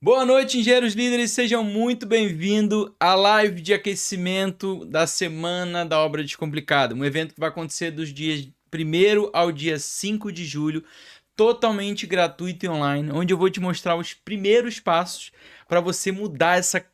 Boa noite, engenheiros líderes, sejam muito bem-vindos à live de aquecimento da Semana da Obra Descomplicada, um evento que vai acontecer dos dias 1º ao dia 5 de julho, totalmente gratuito e online, onde eu vou te mostrar os primeiros passos para você mudar esse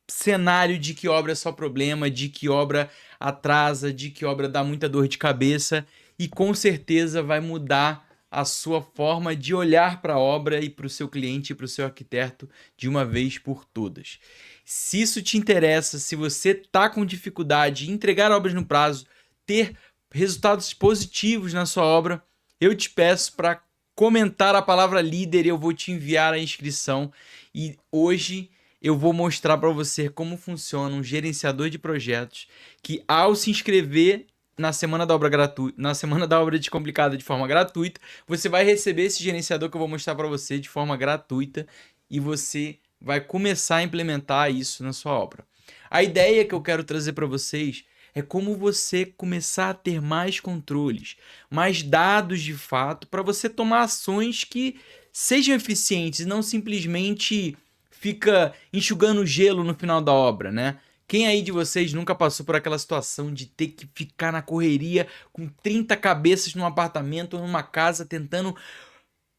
cenário de que obra é só problema, de que obra atrasa, de que obra dá muita dor de cabeça e com certeza vai mudar a sua forma de olhar para a obra e para o seu cliente e para o seu arquiteto de uma vez por todas. Se isso te interessa, se você está com dificuldade em entregar obras no prazo, ter resultados positivos na sua obra, eu te peço para comentar a palavra líder e eu vou te enviar a inscrição. E hoje eu vou mostrar para você como funciona um gerenciador de projetos que, ao se inscrever na Semana da Obra gratuita, na Semana da Obra Descomplicada de forma gratuita, você vai receber esse gerenciador que eu vou mostrar para você de forma gratuita e você vai começar a implementar isso na sua obra. A ideia que eu quero trazer para vocês é como você começar a ter mais controles, mais dados de fato, para você tomar ações que sejam eficientes e não simplesmente fica enxugando gelo no final da obra, né? Quem aí de vocês nunca passou por aquela situação de ter que ficar na correria com 30 cabeças num apartamento ou numa casa tentando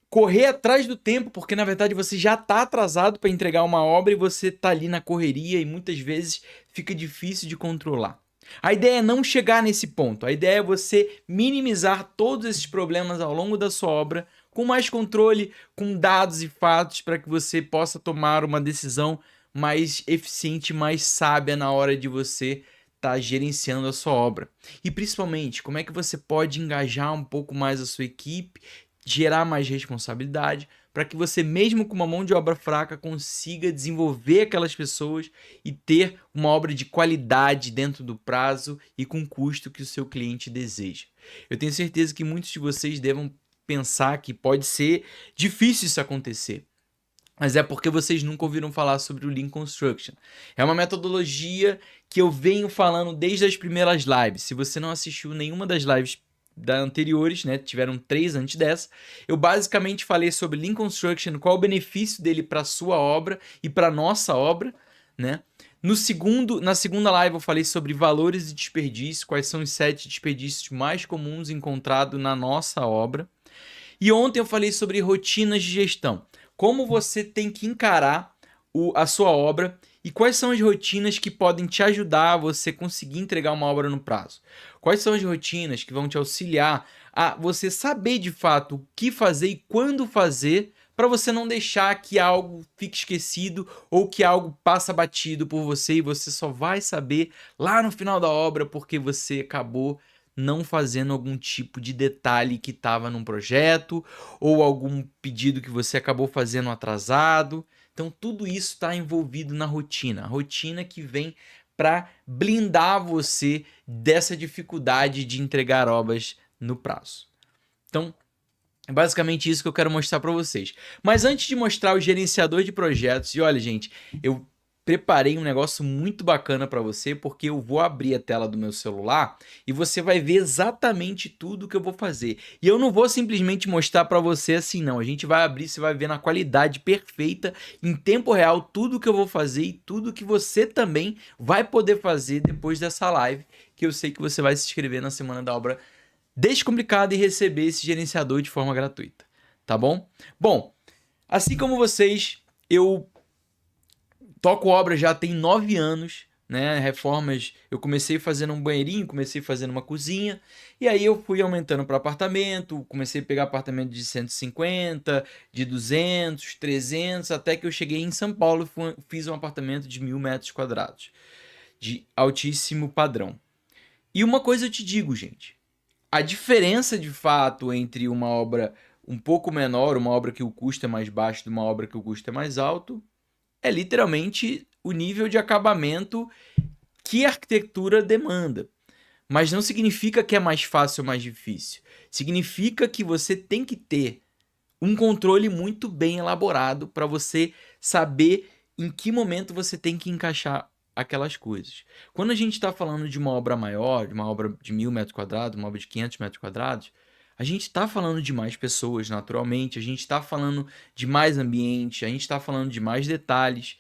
correr atrás do tempo, porque na verdade você já está atrasado para entregar uma obra e você está ali na correria e muitas vezes fica difícil de controlar. A ideia é não chegar nesse ponto, a ideia é você minimizar todos esses problemas ao longo da sua obra, com mais controle, com dados e fatos para que você possa tomar uma decisão mais eficiente, mais sábia na hora de você estar gerenciando a sua obra. E principalmente, como é que você pode engajar um pouco mais a sua equipe, gerar mais responsabilidade, para que você, mesmo com uma mão de obra fraca, consiga desenvolver aquelas pessoas e ter uma obra de qualidade dentro do prazo e com o custo que o seu cliente deseja. Eu tenho certeza que muitos de vocês devem pensar que pode ser difícil isso acontecer. Mas é porque vocês nunca ouviram falar sobre o Lean Construction. É uma metodologia que eu venho falando desde as primeiras lives. Se você não assistiu nenhuma das lives anteriores, né, tiveram 3 antes dessa, eu basicamente falei sobre Lean Construction, qual o benefício dele para a sua obra e para a nossa obra, né? Na segunda live eu falei sobre valores e desperdício, quais são os 7 desperdícios mais comuns encontrados na nossa obra. E ontem eu falei sobre rotinas de gestão. Como você tem que encarar a sua obra e quais são as rotinas que podem te ajudar a você conseguir entregar uma obra no prazo. Quais são as rotinas que vão te auxiliar a você saber de fato o que fazer e quando fazer para você não deixar que algo fique esquecido ou que algo passa batido por você e você só vai saber lá no final da obra porque você acabou não fazendo algum tipo de detalhe que estava num projeto ou algum pedido que você acabou fazendo atrasado. Então tudo isso está envolvido na rotina, a rotina que vem para blindar você dessa dificuldade de entregar obras no prazo. Então, é basicamente isso que eu quero mostrar para vocês. Mas antes de mostrar o gerenciador de projetos, e olha gente, eu preparei um negócio muito bacana para você, porque eu vou abrir a tela do meu celular e você vai ver exatamente tudo que eu vou fazer. E eu não vou simplesmente mostrar para você assim não, a gente vai abrir, você vai ver na qualidade perfeita, em tempo real, tudo que eu vou fazer e tudo que você também vai poder fazer depois dessa live, que eu sei que você vai se inscrever na Semana da Obra Descomplicada e receber esse gerenciador de forma gratuita, tá bom? Bom, assim como vocês, eu toco obra já tem 9 anos, né? Reformas, eu comecei fazendo um banheirinho, comecei fazendo uma cozinha, e aí eu fui aumentando para apartamento, comecei a pegar apartamento de 150, de 200, 300, até que eu cheguei em São Paulo e fiz um apartamento de 1.000 metros quadrados, de altíssimo padrão. E uma coisa eu te digo, gente, a diferença de fato entre uma obra um pouco menor, uma obra que o custo é mais baixo de uma obra que o custo é mais alto, é literalmente o nível de acabamento que a arquitetura demanda. Mas não significa que é mais fácil ou mais difícil. Significa que você tem que ter um controle muito bem elaborado para você saber em que momento você tem que encaixar aquelas coisas. Quando a gente está falando de uma obra maior, de uma obra de 1.000 metros quadrados, uma obra de 500 metros quadrados, A gente está falando de mais pessoas, naturalmente, a gente está falando de mais ambiente, a gente está falando de mais detalhes.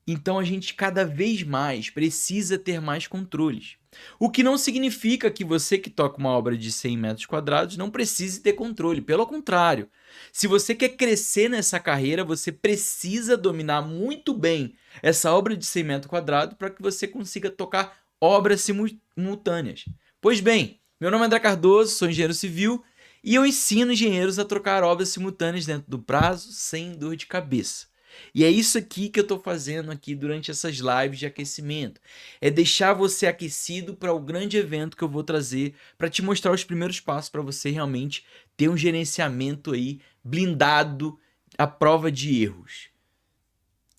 Então a gente cada vez mais precisa ter mais controles. O que não significa que você que toca uma obra de 100 metros quadrados não precise ter controle. Pelo contrário, se você quer crescer nessa carreira, você precisa dominar muito bem essa obra de 100 metros quadrados para que você consiga tocar obras simultâneas. Pois bem, meu nome é André Cardoso, sou engenheiro civil e eu ensino engenheiros a trocar obras simultâneas dentro do prazo, sem dor de cabeça. E é isso aqui que eu estou fazendo aqui durante essas lives de aquecimento. É deixar você aquecido para o grande evento que eu vou trazer para te mostrar os primeiros passos para você realmente ter um gerenciamento aí blindado à prova de erros.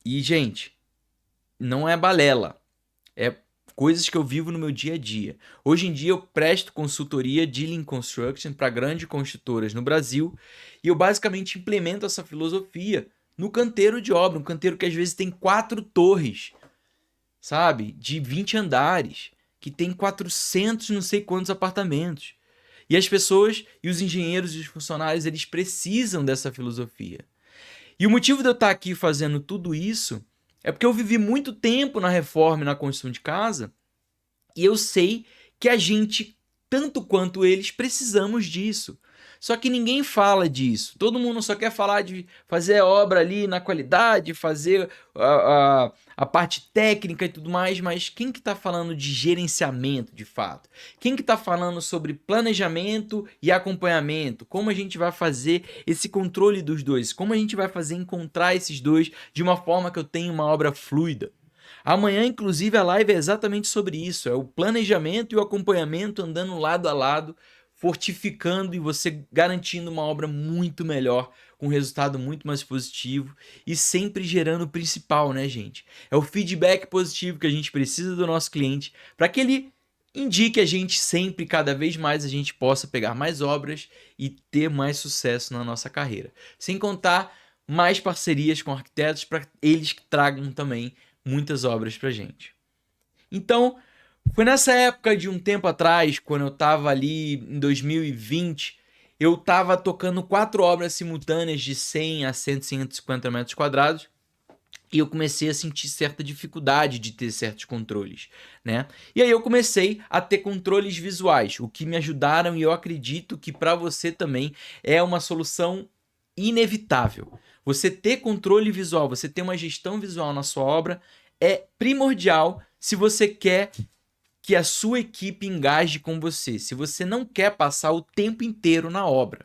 E, gente, não é balela. É coisas que eu vivo no meu dia a dia. Hoje em dia eu presto consultoria de Lean Construction para grandes construtoras no Brasil e eu basicamente implemento essa filosofia no canteiro de obra, um canteiro que às vezes tem 4 torres, sabe? De 20 andares, que tem 400 não sei quantos apartamentos. E as pessoas e os engenheiros e os funcionários, eles precisam dessa filosofia. E o motivo de eu estar aqui fazendo tudo isso é porque eu vivi muito tempo na reforma e na construção de casa e eu sei que a gente, tanto quanto eles, precisamos disso. Só que ninguém fala disso. Todo mundo só quer falar de fazer a obra ali na qualidade, fazer a parte técnica e tudo mais, mas quem que está falando de gerenciamento de fato? Quem que está falando sobre planejamento e acompanhamento? Como a gente vai fazer esse controle dos dois? Como a gente vai fazer encontrar esses dois de uma forma que eu tenha uma obra fluida? Amanhã, inclusive, a live é exatamente sobre isso. É o planejamento e o acompanhamento andando lado a lado, fortificando e você garantindo uma obra muito melhor, com um resultado muito mais positivo e sempre gerando o principal, né, gente? É o feedback positivo que a gente precisa do nosso cliente para que ele indique a gente sempre, cada vez mais, a gente possa pegar mais obras e ter mais sucesso na nossa carreira. Sem contar mais parcerias com arquitetos para eles que tragam também muitas obras para gente. Então, foi nessa época de um tempo atrás, quando eu estava ali em 2020, eu estava tocando 4 obras simultâneas de 100 a 100, 150 metros quadrados e eu comecei a sentir certa dificuldade de ter certos controles, né? E aí eu comecei a ter controles visuais, o que me ajudaram e eu acredito que para você também é uma solução inevitável. Você ter controle visual, você ter uma gestão visual na sua obra é primordial se você quer que a sua equipe engaje com você, se você não quer passar o tempo inteiro na obra.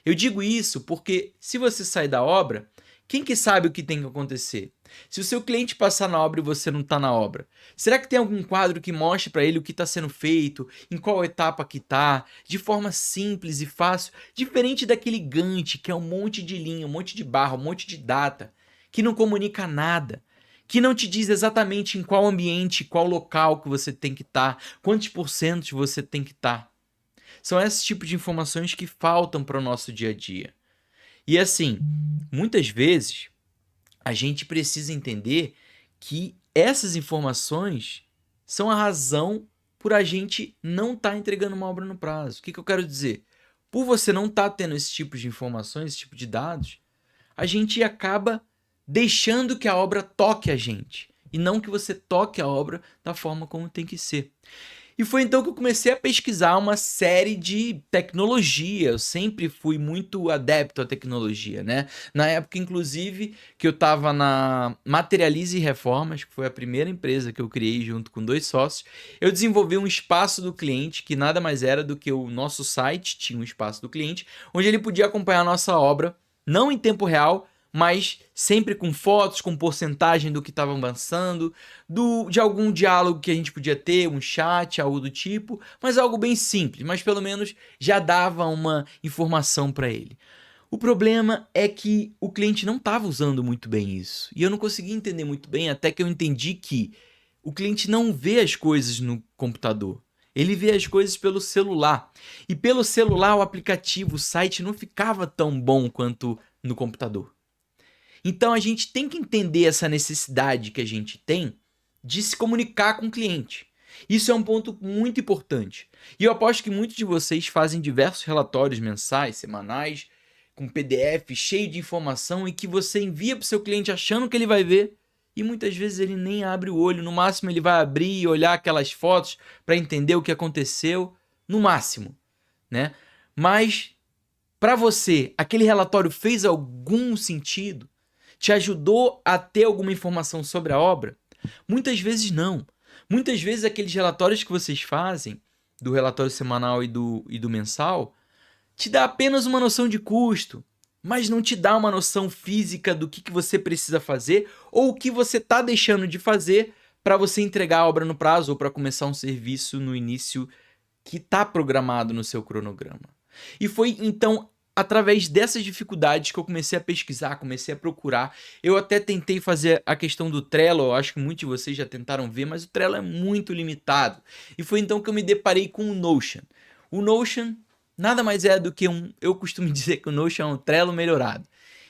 Eu digo isso porque se você sair da obra, quem que sabe o que tem que acontecer? Se o seu cliente passar na obra e você não está na obra, será que tem algum quadro que mostre para ele o que está sendo feito, em qual etapa que está, de forma simples e fácil, diferente daquele Gantt, que é um monte de linha, um monte de barra, um monte de data, que não comunica nada, que não te diz exatamente em qual ambiente, qual local que você tem que estar, quantos porcentos você tem que estar. São esses tipos de informações que faltam para o nosso dia a dia. E assim, muitas vezes a gente precisa entender que essas informações são a razão por a gente não estar entregando uma obra no prazo. O que eu quero dizer? Por você não estar tendo esse tipo de informações, esse tipo de dados, a gente acaba deixando que a obra toque a gente e não que você toque a obra da forma como tem que ser. E foi então que eu comecei a pesquisar uma série de tecnologia. Eu sempre fui muito adepto à tecnologia, né? Na época, inclusive, que eu estava na Materialize Reformas, que foi a primeira empresa que eu criei junto com 2 sócios, eu desenvolvi um espaço do cliente, que nada mais era do que o nosso site, tinha um espaço do cliente, onde ele podia acompanhar a nossa obra, não em tempo real, mas sempre com fotos, com porcentagem do que estava avançando, de algum diálogo que a gente podia ter, um chat, algo do tipo, mas algo bem simples, mas pelo menos já dava uma informação para ele. O problema é que o cliente não estava usando muito bem isso, e eu não conseguia entender muito bem até que eu entendi que o cliente não vê as coisas no computador. Ele vê as coisas pelo celular. E pelo celular, o aplicativo, o site não ficava tão bom quanto no computador. Então a gente tem que entender essa necessidade que a gente tem de se comunicar com o cliente. Isso é um ponto muito importante. E eu aposto que muitos de vocês fazem diversos relatórios mensais, semanais, com PDF cheio de informação e que você envia para o seu cliente achando que ele vai ver e muitas vezes ele nem abre o olho. No máximo ele vai abrir e olhar aquelas fotos para entender o que aconteceu, no máximo, né? Mas para você, aquele relatório fez algum sentido? Te ajudou a ter alguma informação sobre a obra? Muitas vezes não. Muitas vezes aqueles relatórios que vocês fazem, do relatório semanal e do mensal, te dá apenas uma noção de custo, mas não te dá uma noção física do que você precisa fazer ou o que você está deixando de fazer para você entregar a obra no prazo ou para começar um serviço no início que está programado no seu cronograma. E foi então através dessas dificuldades que eu comecei a pesquisar, comecei a procurar. Eu até tentei fazer a questão do Trello, eu acho que muitos de vocês já tentaram ver, mas o Trello é muito limitado. E foi então que eu me deparei com o Notion. O Notion nada mais é do que eu costumo dizer que o Notion é um Trello melhorado.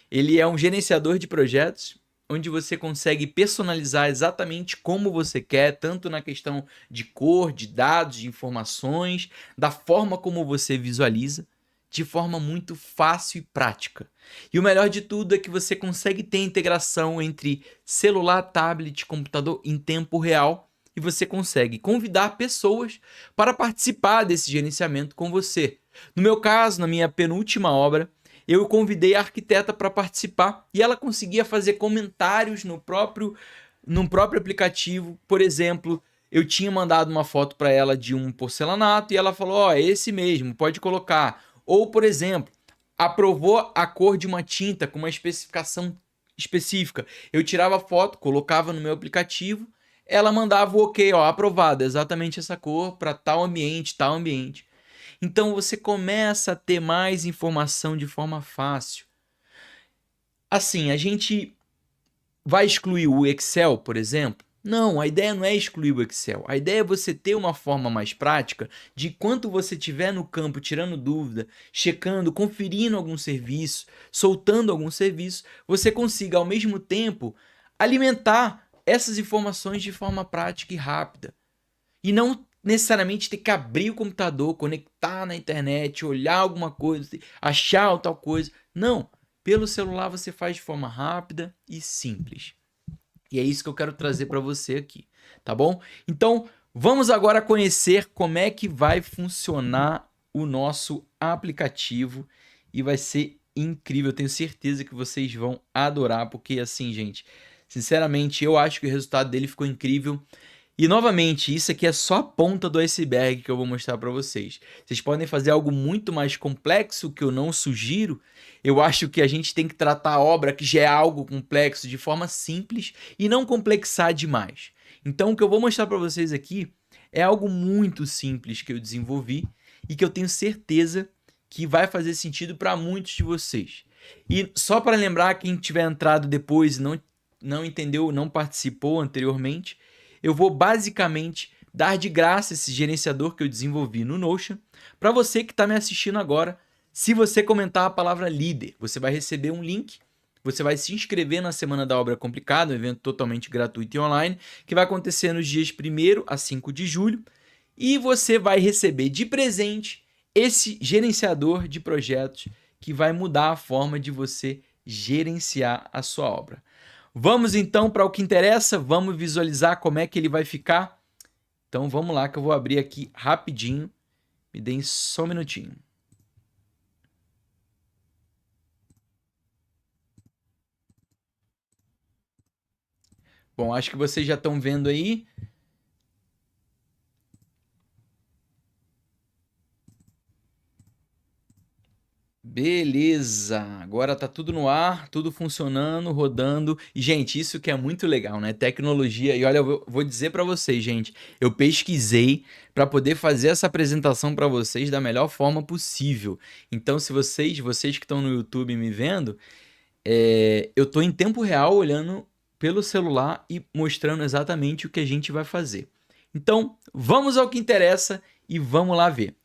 Ele é um gerenciador de projetos, onde você consegue personalizar exatamente como você quer, tanto na questão de cor, de dados, de informações, da forma como você visualiza, de forma muito fácil e prática. E o melhor de tudo é que você consegue ter integração entre celular, tablet, computador em tempo real e você consegue convidar pessoas para participar desse gerenciamento com você. No meu caso, na minha penúltima obra, eu convidei a arquiteta para participar e ela conseguia fazer comentários no próprio aplicativo. Por exemplo, eu tinha mandado uma foto para ela de um porcelanato e ela falou: ó, é esse mesmo, pode colocar. Ou, por exemplo, aprovou a cor de uma tinta com uma especificação específica. Eu tirava a foto, colocava no meu aplicativo, ela mandava o ok, ó, aprovado, exatamente essa cor para tal ambiente, tal ambiente. Então você começa a ter mais informação de forma fácil. Assim, a gente vai excluir o Excel, por exemplo? Não, a ideia não é excluir o Excel. A ideia é você ter uma forma mais prática de enquanto você estiver no campo tirando dúvida, checando, conferindo algum serviço, soltando algum serviço, você consiga ao mesmo tempo alimentar essas informações de forma prática e rápida. E não necessariamente ter que abrir o computador, conectar na internet, olhar alguma coisa, achar tal coisa. Não, pelo celular você faz de forma rápida e simples. E é isso que eu quero trazer para você aqui, tá bom? Então, vamos agora conhecer como é que vai funcionar o nosso aplicativo e vai ser incrível. Eu tenho certeza que vocês vão adorar, porque assim, gente, sinceramente, eu acho que o resultado dele ficou incrível. E novamente, isso aqui é só a ponta do iceberg que eu vou mostrar para vocês. Vocês podem fazer algo muito mais complexo que eu não sugiro. Eu acho que a gente tem que tratar a obra, que já é algo complexo, de forma simples e não complexar demais. Então, o que eu vou mostrar para vocês aqui é algo muito simples que eu desenvolvi e que eu tenho certeza que vai fazer sentido para muitos de vocês. E só para lembrar, quem tiver entrado depois e não entendeu, não participou anteriormente, eu vou basicamente dar de graça esse gerenciador que eu desenvolvi no Notion para você que está me assistindo agora. Se você comentar a palavra líder, você vai receber um link, você vai se inscrever na Semana da Obra Complicada, um evento totalmente gratuito e online, que vai acontecer nos dias 1º a 5 de julho, e você vai receber de presente esse gerenciador de projetos que vai mudar a forma de você gerenciar a sua obra. Vamos então para o que interessa, vamos visualizar como é que ele vai ficar. Então vamos lá que eu vou abrir aqui rapidinho, me deem só um minutinho. Bom, acho que vocês já estão vendo aí. Beleza, agora tá tudo no ar, tudo funcionando, rodando. E, gente, isso que é muito legal, né? Tecnologia. E olha, eu vou dizer para vocês, gente, eu pesquisei para poder fazer essa apresentação para vocês da melhor forma possível. Então, se vocês que estão no YouTube me vendo, eu tô em tempo real olhando pelo celular e mostrando exatamente o que a gente vai fazer. Então, vamos ao que interessa e vamos lá ver.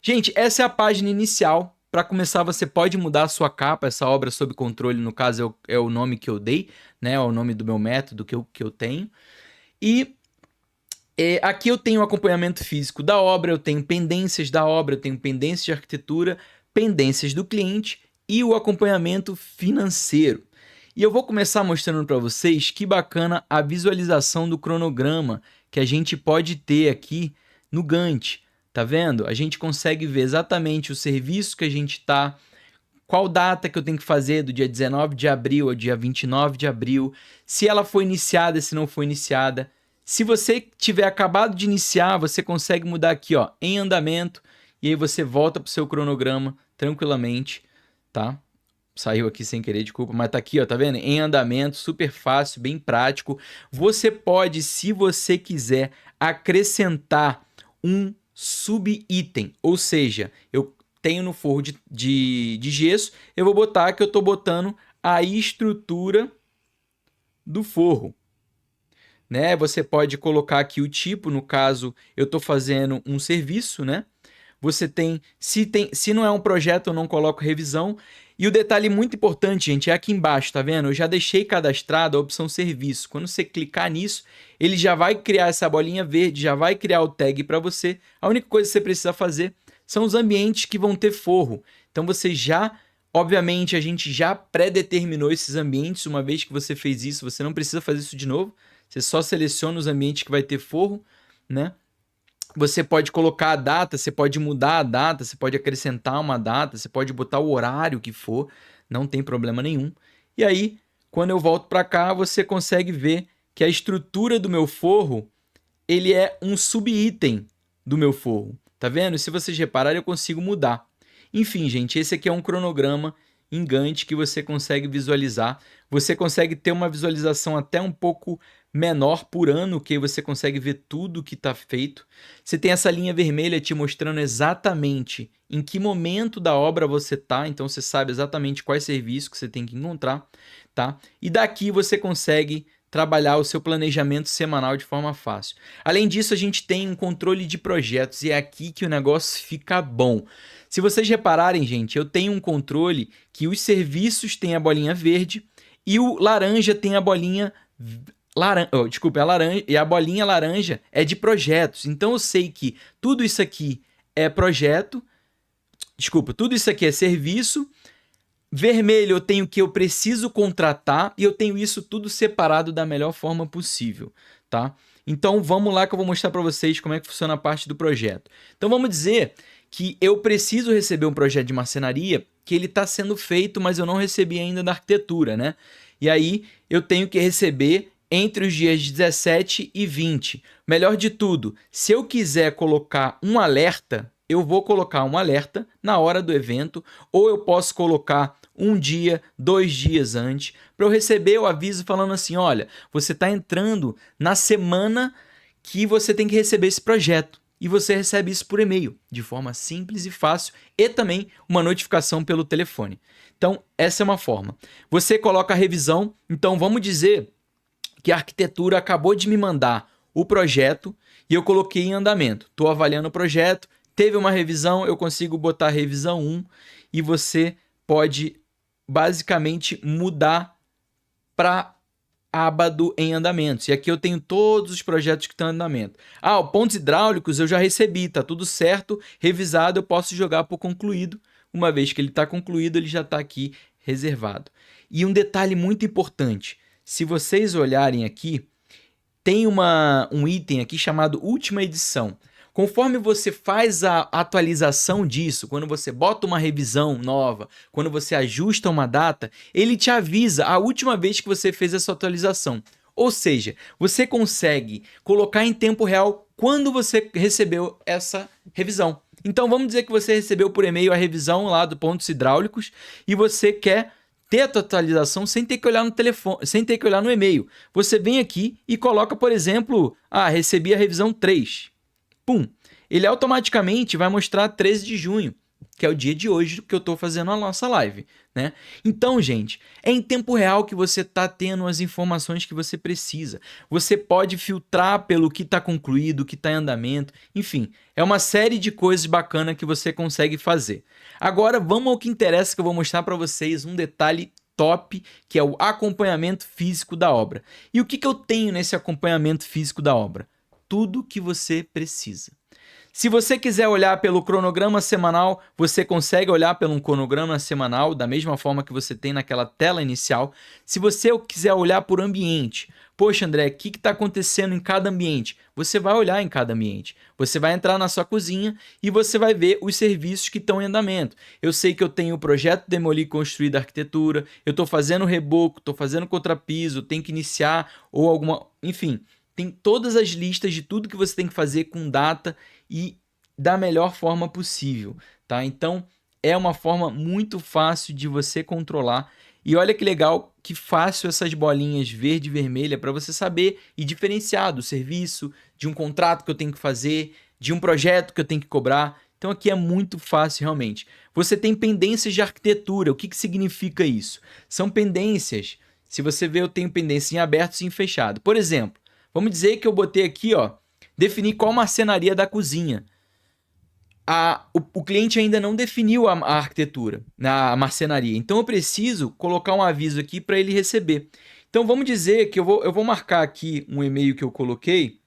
Gente, essa é a página inicial. Para começar, você pode mudar a sua capa, essa obra sob controle, no caso é o nome que eu dei, né? É o nome do meu método que eu tenho. E Aqui eu tenho acompanhamento físico da obra, eu tenho pendências da obra, eu tenho pendências de arquitetura, pendências do cliente e o acompanhamento financeiro. E eu vou começar mostrando para vocês que bacana a visualização do cronograma que a gente pode ter aqui no Gantt. Tá vendo? A gente consegue ver exatamente o serviço que a gente está, qual data que eu tenho que fazer, do dia 19 de abril ao dia 29 de abril, se ela foi iniciada, se não foi iniciada. Se você tiver acabado de iniciar, você consegue mudar aqui, ó, em andamento, e aí você volta para o seu cronograma tranquilamente, tá? Saiu aqui sem querer, desculpa, mas tá aqui, ó, tá vendo? Em andamento, super fácil, bem prático. Você pode, se você quiser, acrescentar um subitem, ou seja, eu tenho no forro de gesso, eu vou botar que eu tô botando a estrutura do forro. Né? Você pode colocar aqui o tipo, no caso, eu estou fazendo um serviço, né? Você se não é um projeto, eu não coloco revisão. E o detalhe muito importante, gente, é aqui embaixo, tá vendo? Eu já deixei cadastrado a opção serviço. Quando você clicar nisso, ele já vai criar essa bolinha verde, já vai criar o tag para você. A única coisa que você precisa fazer são os ambientes que vão ter forro. Então você já, obviamente, a gente já pré-determinou esses ambientes. Uma vez que você fez isso, você não precisa fazer isso de novo. Você só seleciona os ambientes que vai ter forro, né? Você pode colocar a data, você pode mudar a data, você pode acrescentar uma data, você pode botar o horário que for, não tem problema nenhum. E aí, quando eu volto para cá, você consegue ver que a estrutura do meu forro, ele é um subitem do meu forro. Tá vendo? Se vocês repararem, eu consigo mudar. Enfim, gente, esse aqui é um cronograma em Gantt que você consegue visualizar. Você consegue ter uma visualização até um pouco menor por ano, que você consegue ver tudo que está feito. Você tem essa linha vermelha te mostrando exatamente em que momento da obra você está, então você sabe exatamente quais serviços que você tem que encontrar, tá? E daqui você consegue trabalhar o seu planejamento semanal de forma fácil. Além disso, a gente tem um controle de projetos e é aqui que o negócio fica bom. Se vocês repararem, gente, eu tenho um controle que os serviços têm a bolinha verde e o laranja tem a bolinha a laranja, e a bolinha laranja é de projetos. Então eu sei que tudo isso aqui é projeto, tudo isso aqui é serviço. Vermelho eu tenho que eu preciso contratar e eu tenho isso tudo separado da melhor forma possível, tá? Então vamos lá que eu vou mostrar para vocês como é que funciona a parte do projeto. Então vamos dizer que eu preciso receber um projeto de marcenaria que ele está sendo feito, mas eu não recebi ainda da arquitetura, né? E aí eu tenho que receber entre os dias 17 e 20. Melhor de tudo, se eu quiser colocar um alerta, eu vou colocar um alerta na hora do evento, ou eu posso colocar um dia, 2 dias antes, para eu receber o aviso falando assim, olha, você está entrando na semana que você tem que receber esse projeto. E você recebe isso por e-mail, de forma simples e fácil, e também uma notificação pelo telefone. Então, essa é uma forma. Você coloca a revisão, então vamos dizer que a arquitetura acabou de me mandar o projeto e eu coloquei em andamento. Estou avaliando o projeto, teve uma revisão, eu consigo botar a revisão 1 e você pode basicamente mudar para aba do em andamentos. E aqui eu tenho todos os projetos que estão em andamento. Ah, os pontos hidráulicos eu já recebi, tá tudo certo, revisado, eu posso jogar por concluído. Uma vez que ele está concluído, ele já está aqui reservado. E um detalhe muito importante, se vocês olharem aqui, tem um item aqui chamado última edição. Conforme você faz a atualização disso, quando você bota uma revisão nova, quando você ajusta uma data, ele te avisa a última vez que você fez essa atualização. Ou seja, você consegue colocar em tempo real quando você recebeu essa revisão. Então vamos dizer que você recebeu por e-mail a revisão lá do pontos hidráulicos e você quer ter a atualização sem ter que olhar no telefone, sem ter que olhar no e-mail. Você vem aqui e coloca, por exemplo, recebi a revisão 3. Pum! Ele automaticamente vai mostrar 13 de junho, que é o dia de hoje que eu estou fazendo a nossa live, né? Então, gente, é em tempo real que você está tendo as informações que você precisa. Você pode filtrar pelo que está concluído, o que está em andamento, enfim, é uma série de coisas bacanas que você consegue fazer. Agora, vamos ao que interessa, que eu vou mostrar para vocês um detalhe top, que é o acompanhamento físico da obra. E o que eu tenho nesse acompanhamento físico da obra? tudo que você precisa. Se você quiser olhar pelo cronograma semanal, você consegue olhar pelo cronograma semanal da mesma forma que você tem naquela tela inicial. Se você quiser olhar por ambiente, poxa, André, o que está acontecendo em cada ambiente? Você vai olhar em cada ambiente. Você vai entrar na sua cozinha e você vai ver os serviços que estão em andamento. Eu sei que eu tenho o projeto Demolir e Construir da arquitetura, eu estou fazendo reboco, estou fazendo contrapiso, tenho que iniciar ou alguma... Enfim, tem todas as listas de tudo que você tem que fazer com data e da melhor forma possível, tá? Então, é uma forma muito fácil de você controlar. E olha que legal, que fácil essas bolinhas verde e vermelha para você saber e diferenciar do serviço, de um contrato que eu tenho que fazer, de um projeto que eu tenho que cobrar. Então aqui é muito fácil realmente. Você tem pendências de arquitetura. O que significa isso? São pendências. Se você ver, eu tenho pendência em aberto e em fechado. Por exemplo, vamos dizer que eu botei aqui, ó, definir qual marcenaria da cozinha. O cliente ainda não definiu a arquitetura, a marcenaria. Então eu preciso colocar um aviso aqui para ele receber. Então vamos dizer que eu vou marcar aqui um e-mail que eu coloquei,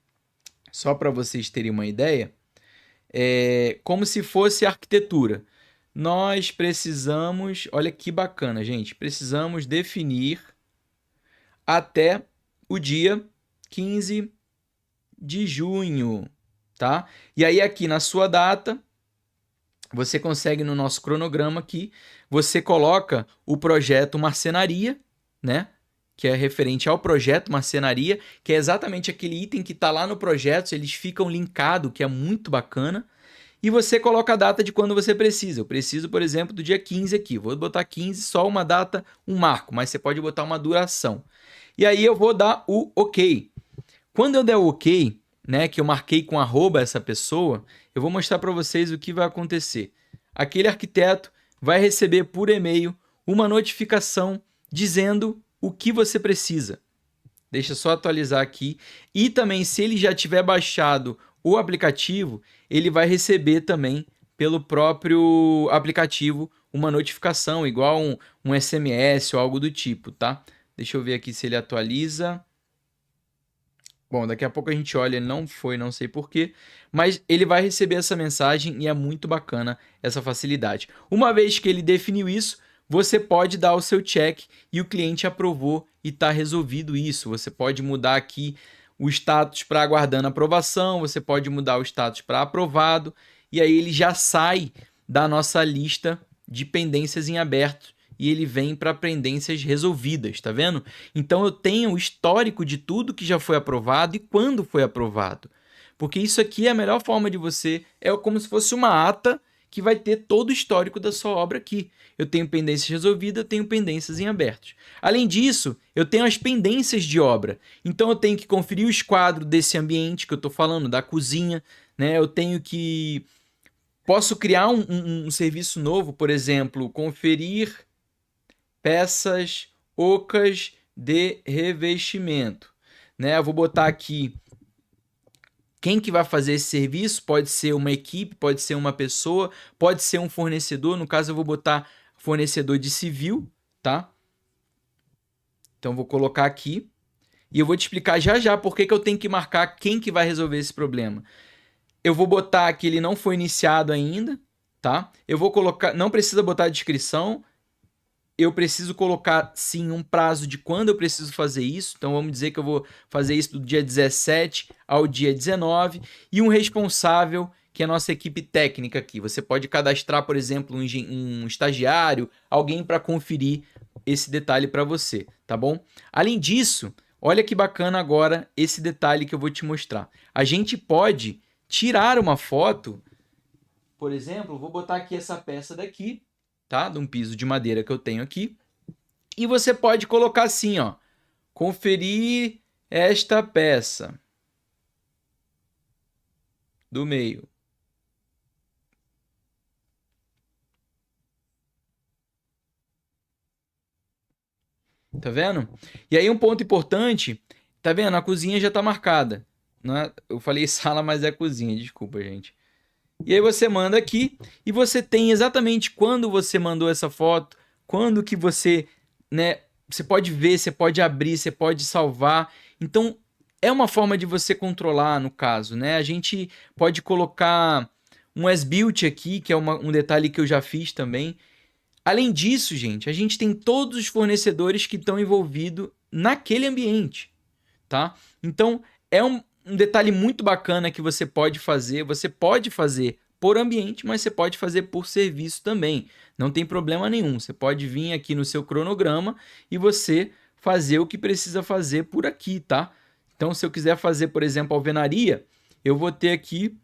só para vocês terem uma ideia, como se fosse arquitetura. Nós precisamos, olha que bacana, gente, precisamos definir até o dia 15 de junho, tá? E aí aqui na sua data, você consegue no nosso cronograma aqui, você coloca o projeto marcenaria, né? Que é referente ao projeto marcenaria, que é exatamente aquele item que está lá no projeto, eles ficam linkados, que é muito bacana. E você coloca a data de quando você precisa. Eu preciso, por exemplo, do dia 15 aqui. Vou botar 15, só uma data, um marco, mas você pode botar uma duração. E aí eu vou dar o OK. Quando eu der o OK, né, que eu marquei com arroba essa pessoa, eu vou mostrar para vocês o que vai acontecer. Aquele arquiteto vai receber por e-mail uma notificação dizendo o que você precisa. Deixa eu só atualizar aqui. E também, se ele já tiver baixado o aplicativo, ele vai receber também pelo próprio aplicativo uma notificação, igual um SMS ou algo do tipo, tá? Deixa eu ver aqui se ele atualiza. Bom, daqui a pouco a gente olha, ele não foi, não sei porquê, mas ele vai receber essa mensagem e é muito bacana essa facilidade. Uma vez que ele definiu isso, você pode dar o seu check e o cliente aprovou e está resolvido isso. Você pode mudar aqui o status para aguardando aprovação, você pode mudar o status para aprovado e aí ele já sai da nossa lista de pendências em aberto e ele vem para pendências resolvidas, tá vendo? Então eu tenho o histórico de tudo que já foi aprovado e quando foi aprovado. Porque isso aqui é a melhor forma de você, é como se fosse uma ata que vai ter todo o histórico da sua obra aqui. Eu tenho pendências resolvidas, eu tenho pendências em abertos. Além disso, eu tenho as pendências de obra. Então eu tenho que conferir o esquadro desse ambiente que eu estou falando, da cozinha, né? Eu tenho que... Posso criar um serviço novo, por exemplo, conferir peças ocas de revestimento, né? Eu vou botar aqui quem que vai fazer esse serviço, pode ser uma equipe, pode ser uma pessoa, pode ser um fornecedor, no caso eu vou botar fornecedor de civil, tá? Então vou colocar aqui e eu vou te explicar já já por que eu tenho que marcar quem que vai resolver esse problema. Eu vou botar que ele não foi iniciado ainda, tá? Eu vou colocar, não precisa botar a descrição, eu preciso colocar, sim, um prazo de quando eu preciso fazer isso. Então, vamos dizer que eu vou fazer isso do dia 17 ao dia 19. E um responsável, que é a nossa equipe técnica aqui. Você pode cadastrar, por exemplo, um estagiário, alguém para conferir esse detalhe para você, tá bom? Além disso, olha que bacana agora esse detalhe que eu vou te mostrar. A gente pode tirar uma foto, por exemplo, vou botar aqui essa peça daqui, tá? De um piso de madeira que eu tenho aqui. E você pode colocar assim, ó. Conferir esta peça do meio. Tá vendo? E aí um ponto importante, tá vendo? A cozinha já tá marcada. Não é? Eu falei sala, mas é cozinha, desculpa, gente. E aí você manda aqui e você tem exatamente quando você mandou essa foto, quando que você, né, você pode ver, você pode abrir, você pode salvar. Então, é uma forma de você controlar, no caso, né? A gente pode colocar um as-built aqui, que é um detalhe que eu já fiz também. Além disso, gente, a gente tem todos os fornecedores que estão envolvidos naquele ambiente, tá? Então, é um detalhe muito bacana que você pode fazer. Você pode fazer por ambiente, mas você pode fazer por serviço também. Não tem problema nenhum. Você pode vir aqui no seu cronograma e você fazer o que precisa fazer por aqui, tá? Então, se eu quiser fazer, por exemplo, alvenaria, eu vou ter aqui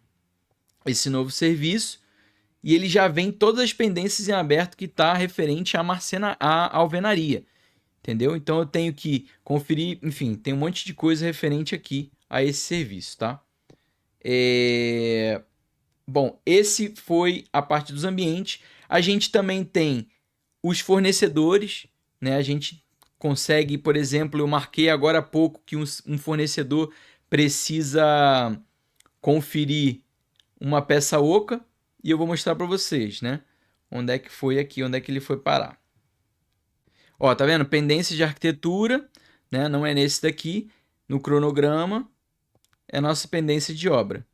esse novo serviço e ele já vem todas as pendências em aberto que está referente à alvenaria, entendeu? Então eu tenho que conferir, enfim, tem um monte de coisa referente aqui a esse serviço, tá? Bom, esse foi a parte dos ambientes. A gente também tem os fornecedores, né? A gente consegue, por exemplo, eu marquei agora há pouco que um fornecedor precisa conferir uma peça oca e eu vou mostrar para vocês, né? Onde é que foi aqui, onde é que ele foi parar. Ó, tá vendo? Pendência de arquitetura, né? Não é nesse daqui. No cronograma é a nossa pendência de obra.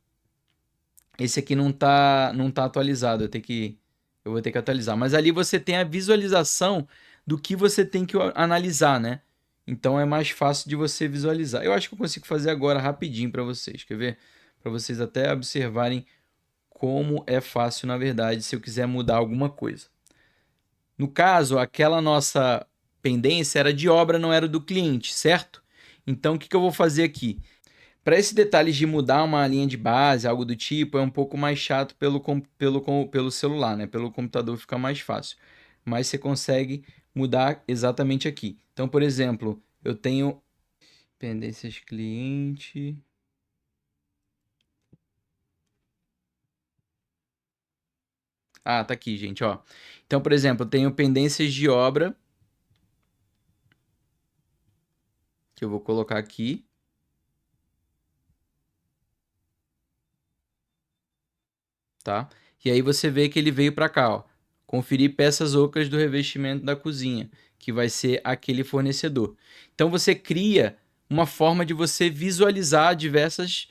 Esse aqui não tá atualizado, eu vou ter que atualizar. Mas ali você tem a visualização do que você tem que analisar, né? Então é mais fácil de você visualizar. Eu acho que eu consigo fazer agora rapidinho para vocês. Quer ver? Para vocês até observarem como é fácil, na verdade, se eu quiser mudar alguma coisa. No caso, aquela nossa pendência era de obra, não era do cliente, certo? Então, o que eu vou fazer aqui? Para esse detalhe de mudar uma linha de base, algo do tipo, é um pouco mais chato pelo celular, né? Pelo computador fica mais fácil. Mas você consegue mudar exatamente aqui. Então, por exemplo, eu tenho pendências cliente. Ah, tá aqui, gente, ó. Então, por exemplo, eu tenho pendências de obra, que eu vou colocar aqui. Tá? E aí você vê que ele veio para cá, ó. Conferir peças ocas do revestimento da cozinha, que vai ser aquele fornecedor. Então você cria uma forma de você visualizar diversas.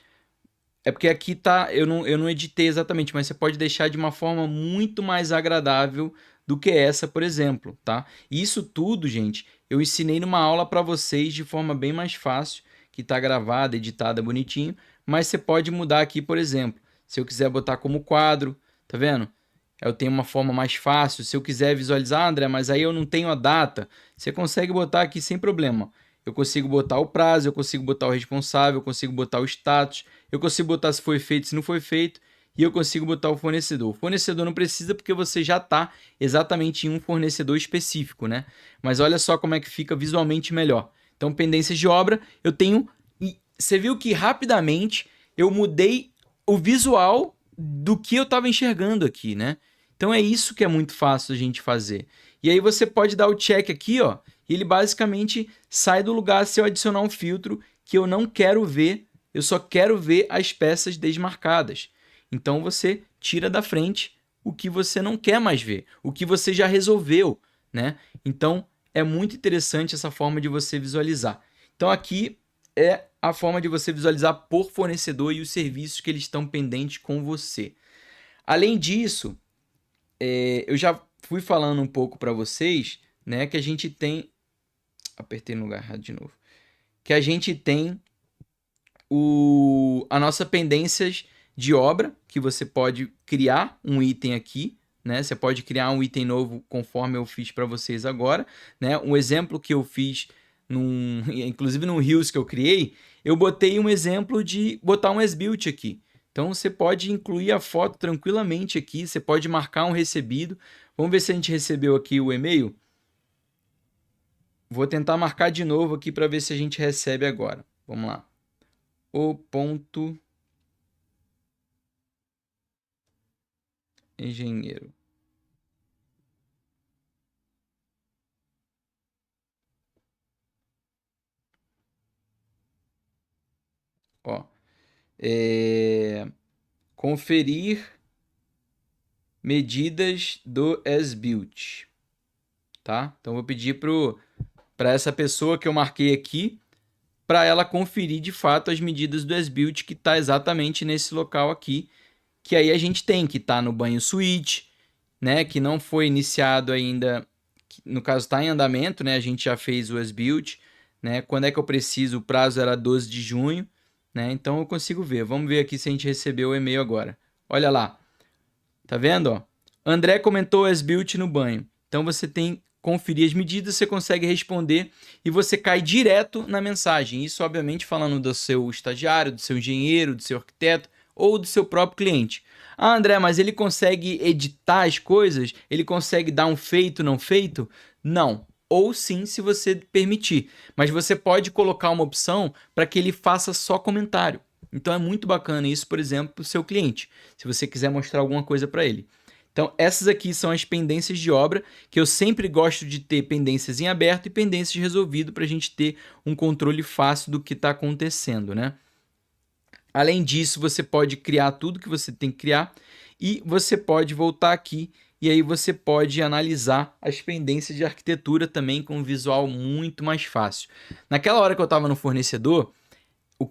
É porque aqui tá, eu não editei exatamente, mas você pode deixar de uma forma muito mais agradável do que essa, por exemplo, tá? E isso tudo, gente, eu ensinei numa aula para vocês de forma bem mais fácil, que tá gravada, editada, bonitinho, mas você pode mudar aqui, por exemplo, se eu quiser botar como quadro, tá vendo? Eu tenho uma forma mais fácil. Se eu quiser visualizar, André, mas aí eu não tenho a data, você consegue botar aqui sem problema. Eu consigo botar o prazo, eu consigo botar o responsável, eu consigo botar o status, eu consigo botar se foi feito, se não foi feito, e eu consigo botar o fornecedor. O fornecedor não precisa porque você já está exatamente em um fornecedor específico, né? Mas olha só como é que fica visualmente melhor. Então, pendências de obra, eu tenho. E você viu que rapidamente eu mudei o visual do que eu estava enxergando aqui, né? Então é isso que é muito fácil a gente fazer. E aí você pode dar o check aqui, ó, e ele basicamente sai do lugar se eu adicionar um filtro que eu não quero ver, eu só quero ver as peças desmarcadas. Então você tira da frente o que você não quer mais ver, o que você já resolveu, né? Então é muito interessante essa forma de você visualizar. Então aqui é a forma de você visualizar por fornecedor e os serviços que eles estão pendentes com você. Além disso, eu já fui falando um pouco para vocês, né, que a gente tem. Apertei no lugar errado de novo. Que a gente tem a nossa pendências de obra, que você pode criar um item aqui, né? Você pode criar um item novo conforme eu fiz para vocês agora, né? Um exemplo que eu fiz inclusive no Reels que eu criei, eu botei um exemplo de botar um as-built aqui. Então você pode incluir a foto tranquilamente aqui, você pode marcar um recebido. Vamos ver se a gente recebeu aqui o e-mail. Vou tentar marcar de novo aqui para ver se a gente recebe agora. Vamos lá. O ponto engenheiro. Ó, conferir medidas do as-built, tá? Então vou pedir para essa pessoa que eu marquei aqui para ela conferir de fato as medidas do S-Built que está exatamente nesse local aqui, que aí a gente tem que está no banho suíte, né, que não foi iniciado ainda, no caso está em andamento, né, a gente já fez o S-Built, né, quando é que eu preciso, o prazo era 12 de junho, né, então eu consigo ver, vamos ver aqui se a gente recebeu o e-mail agora, olha lá, tá vendo, ó? André comentou S-Built no banho, então você tem conferir as medidas, você consegue responder e você cai direto na mensagem. Isso, obviamente, falando do seu estagiário, do seu engenheiro, do seu arquiteto ou do seu próprio cliente. Ah, André, mas ele consegue editar as coisas? Ele consegue dar um feito, não feito? Não. Ou sim, se você permitir. Mas você pode colocar uma opção para que ele faça só comentário. Então é muito bacana isso, por exemplo, para o seu cliente, se você quiser mostrar alguma coisa para ele. Então, essas aqui são as pendências de obra, que eu sempre gosto de ter pendências em aberto e pendências resolvido para a gente ter um controle fácil do que está acontecendo, né? Além disso, você pode criar tudo que você tem que criar e você pode voltar aqui e aí você pode analisar as pendências de arquitetura também com um visual muito mais fácil. Naquela hora que eu estava no fornecedor,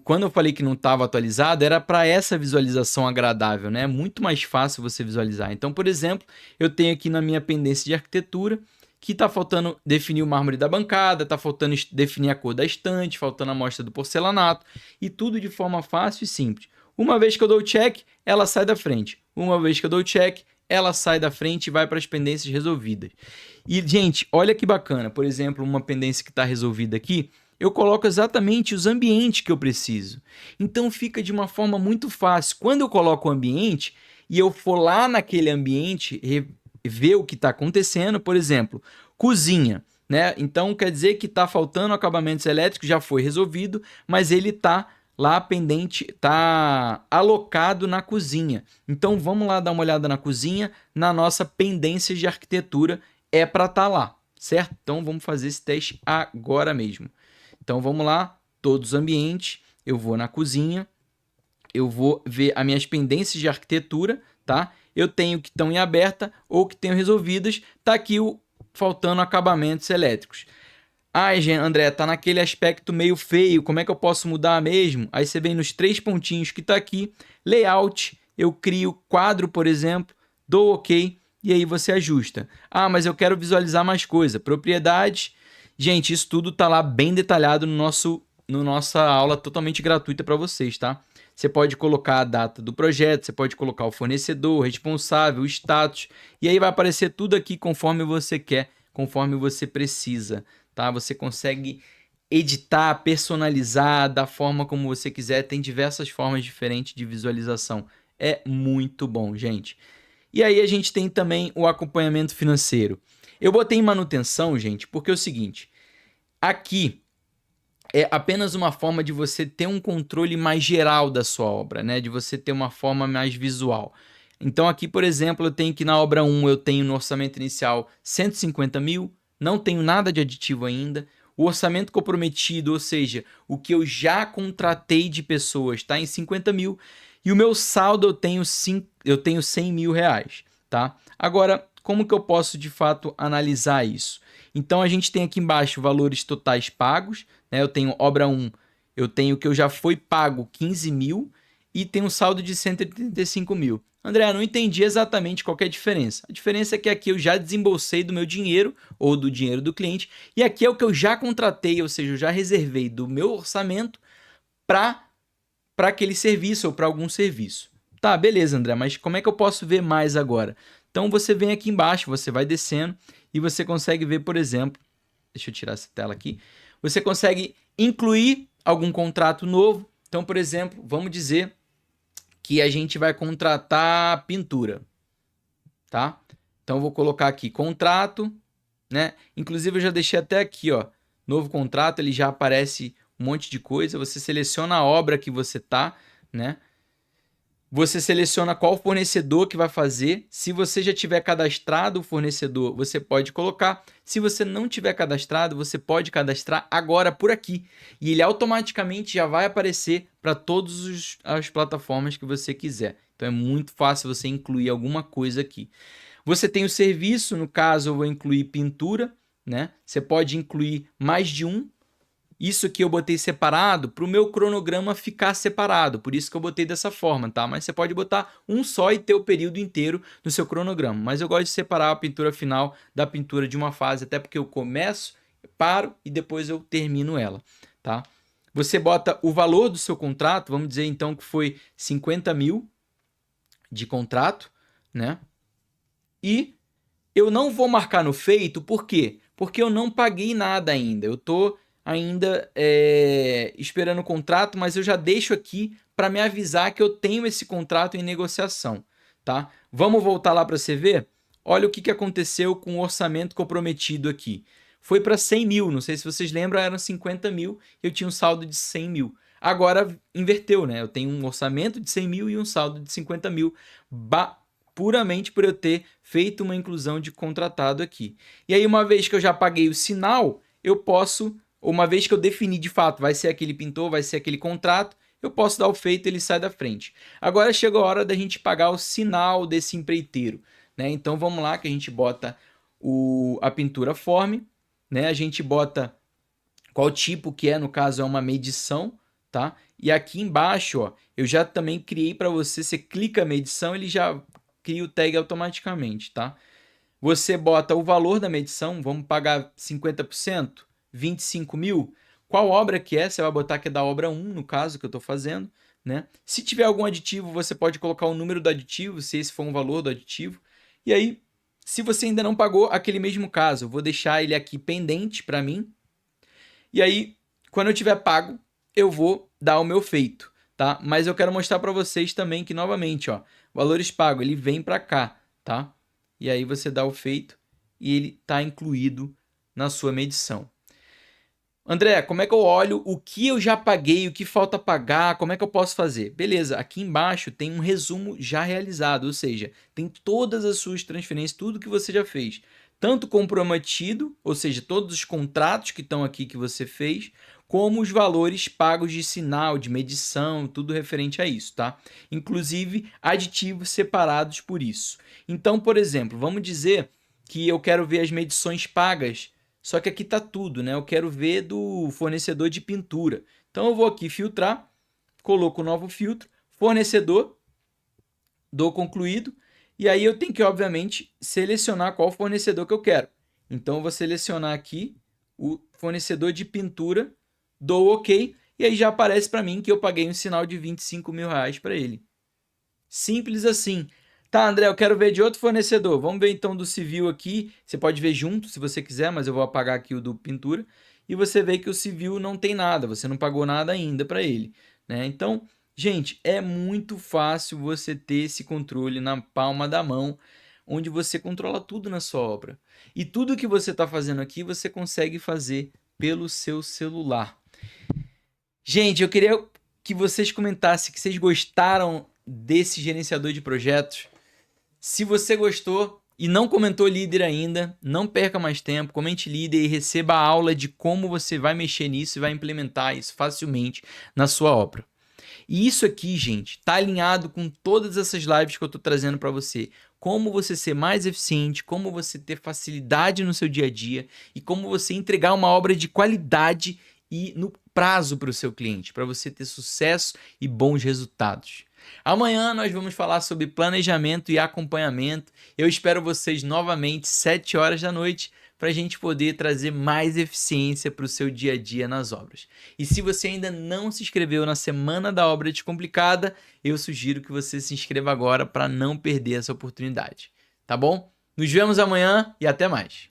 quando eu falei que não estava atualizado, era para essa visualização agradável, né? É muito mais fácil você visualizar. Então, por exemplo, eu tenho aqui na minha pendência de arquitetura que está faltando definir o mármore da bancada, está faltando definir a cor da estante, faltando a amostra do porcelanato, e tudo de forma fácil e simples. Uma vez que eu dou o check, ela sai da frente. Uma vez que eu dou o check, ela sai da frente e vai para as pendências resolvidas. E, gente, olha que bacana. Por exemplo, uma pendência que está resolvida aqui, eu coloco exatamente os ambientes que eu preciso. Então fica de uma forma muito fácil. Quando eu coloco o ambiente e eu for lá naquele ambiente ver o que está acontecendo, por exemplo, cozinha, né? Então quer dizer que está faltando acabamentos elétricos, já foi resolvido, mas ele está lá pendente, está alocado na cozinha. Então vamos lá dar uma olhada na cozinha, na nossa pendência de arquitetura, é para estar lá, certo? Então vamos fazer esse teste agora mesmo. Então vamos lá, todos os ambientes, eu vou na cozinha, eu vou ver as minhas pendências de arquitetura, tá? Eu tenho que estão em aberta ou que tenho resolvidas, tá aqui faltando acabamentos elétricos. Ai, André, tá naquele aspecto meio feio, como é que eu posso mudar mesmo? Aí você vem nos 3 pontinhos que tá aqui, layout, eu crio quadro, por exemplo, dou OK, e aí você ajusta. Ah, mas eu quero visualizar mais coisa, propriedades. Gente, isso tudo tá lá bem detalhado no nossa aula totalmente gratuita para vocês, tá? Você pode colocar a data do projeto, você pode colocar o fornecedor, o responsável, o status, e aí vai aparecer tudo aqui conforme você quer, conforme você precisa, tá? Você consegue editar, personalizar da forma como você quiser, tem diversas formas diferentes de visualização. É muito bom, gente. E aí a gente tem também o acompanhamento financeiro. Eu botei em manutenção, gente, porque é o seguinte, aqui é apenas uma forma de você ter um controle mais geral da sua obra, né? De você ter uma forma mais visual. Então aqui, por exemplo, eu tenho que na obra 1 eu tenho no orçamento inicial 150 mil, não tenho nada de aditivo ainda. O orçamento comprometido, ou seja, o que eu já contratei de pessoas, está em 50 mil. E o meu saldo eu tenho 100 mil reais, tá? Agora, como que eu posso de fato analisar isso? Então a gente tem aqui embaixo valores totais pagos, né? Eu tenho obra 1, eu tenho que eu já foi pago 15 mil e tem um saldo de 135 mil. André, não entendi exatamente qual que é a diferença. A diferença é que aqui eu já desembolsei do meu dinheiro ou do dinheiro do cliente e aqui é o que eu já contratei, ou seja, eu já reservei do meu orçamento para aquele serviço ou para algum serviço. Tá, beleza, André, mas como é que eu posso ver mais agora? Então você vem aqui embaixo, você vai descendo e você consegue ver, por exemplo, deixa eu tirar essa tela aqui, você consegue incluir algum contrato novo. Então, por exemplo, vamos dizer que a gente vai contratar pintura, tá? Então eu vou colocar aqui contrato, né? Inclusive eu já deixei até aqui, ó, novo contrato, ele já aparece um monte de coisa, você seleciona a obra que você tá, né? Você seleciona qual fornecedor que vai fazer. Se você já tiver cadastrado o fornecedor, você pode colocar. Se você não tiver cadastrado, você pode cadastrar agora por aqui. E ele automaticamente já vai aparecer para todas as plataformas que você quiser. Então é muito fácil você incluir alguma coisa aqui. Você tem o serviço, no caso eu vou incluir pintura, né? Você pode incluir mais de um. Isso aqui eu botei separado para o meu cronograma ficar separado, por isso que eu botei dessa forma, tá? Mas você pode botar um só e ter o período inteiro no seu cronograma. Mas eu gosto de separar a pintura final da pintura de uma fase, até porque eu começo, paro e depois eu termino ela, tá? Você bota o valor do seu contrato, vamos dizer então que foi 50 mil de contrato, né? E eu não vou marcar no feito, por quê? Porque eu não paguei nada ainda. Eu tô ainda esperando o contrato, mas eu já deixo aqui para me avisar que eu tenho esse contrato em negociação, tá? Vamos voltar lá para você ver? Olha o que aconteceu com o orçamento comprometido aqui. Foi para 100 mil, não sei se vocês lembram, eram 50 mil, eu tinha um saldo de 100 mil. Agora inverteu, né? Eu tenho um orçamento de 100 mil e um saldo de 50 mil, puramente por eu ter feito uma inclusão de contratado aqui. E aí, uma vez que eu já paguei o sinal, eu posso, uma vez que eu defini de fato, vai ser aquele pintor, vai ser aquele contrato, eu posso dar o feito, ele sai da frente. Agora chegou a hora da gente pagar o sinal desse empreiteiro, né? Então vamos lá que a gente bota a pintura forme, né? A gente bota qual tipo que é, no caso é uma medição, tá? E aqui embaixo, ó, eu já também criei para você clica a medição, ele já cria o tag automaticamente, tá? Você bota o valor da medição, vamos pagar 50%, 25 mil. Qual obra que é? Você vai botar que é da obra 1, no caso, que eu estou fazendo, né? Se tiver algum aditivo, você pode colocar o número do aditivo, se esse for um valor do aditivo. E aí, se você ainda não pagou, aquele mesmo caso, eu vou deixar ele aqui pendente para mim. E aí, quando eu tiver pago, eu vou dar o meu feito, tá? Mas eu quero mostrar para vocês também que, novamente, ó, valores pagos, ele vem para cá, tá? E aí você dá o feito e ele está incluído na sua medição. André, como é que eu olho o que eu já paguei, o que falta pagar, como é que eu posso fazer? Beleza, aqui embaixo tem um resumo já realizado, ou seja, tem todas as suas transferências, tudo que você já fez. Tanto comprometido, ou seja, todos os contratos que estão aqui que você fez, como os valores pagos de sinal, de medição, tudo referente a isso, tá? Inclusive aditivos separados por isso. Então, por exemplo, vamos dizer que eu quero ver as medições pagas, só que aqui está tudo, né? Eu quero ver do fornecedor de pintura. Então eu vou aqui filtrar, coloco o novo filtro, fornecedor, dou concluído, e aí eu tenho que, obviamente, selecionar qual fornecedor que eu quero. Então eu vou selecionar aqui o fornecedor de pintura, dou OK, e aí já aparece para mim que eu paguei um sinal de 25 mil reais para ele. Simples assim. Tá, André, eu quero ver de outro fornecedor. Vamos ver então do civil aqui. Você pode ver junto se você quiser, mas eu vou apagar aqui o do pintura. E você vê que o civil não tem nada, você não pagou nada ainda para ele, né? Então, gente, é muito fácil você ter esse controle na palma da mão, onde você controla tudo na sua obra. E tudo que você está fazendo aqui, você consegue fazer pelo seu celular. Gente, eu queria que vocês comentassem que vocês gostaram desse gerenciador de projetos. Se você gostou e não comentou líder ainda, não perca mais tempo, comente líder e receba a aula de como você vai mexer nisso e vai implementar isso facilmente na sua obra. E isso aqui, gente, está alinhado com todas essas lives que eu estou trazendo para você. Como você ser mais eficiente, como você ter facilidade no seu dia a dia e como você entregar uma obra de qualidade e no prazo para o seu cliente, para você ter sucesso e bons resultados. Amanhã nós vamos falar sobre planejamento e acompanhamento. Eu espero vocês novamente 7 horas da noite para a gente poder trazer mais eficiência para o seu dia a dia nas obras. E se você ainda não se inscreveu na Semana da Obra Descomplicada, eu sugiro que você se inscreva agora para não perder essa oportunidade. Tá bom? Nos vemos amanhã e até mais.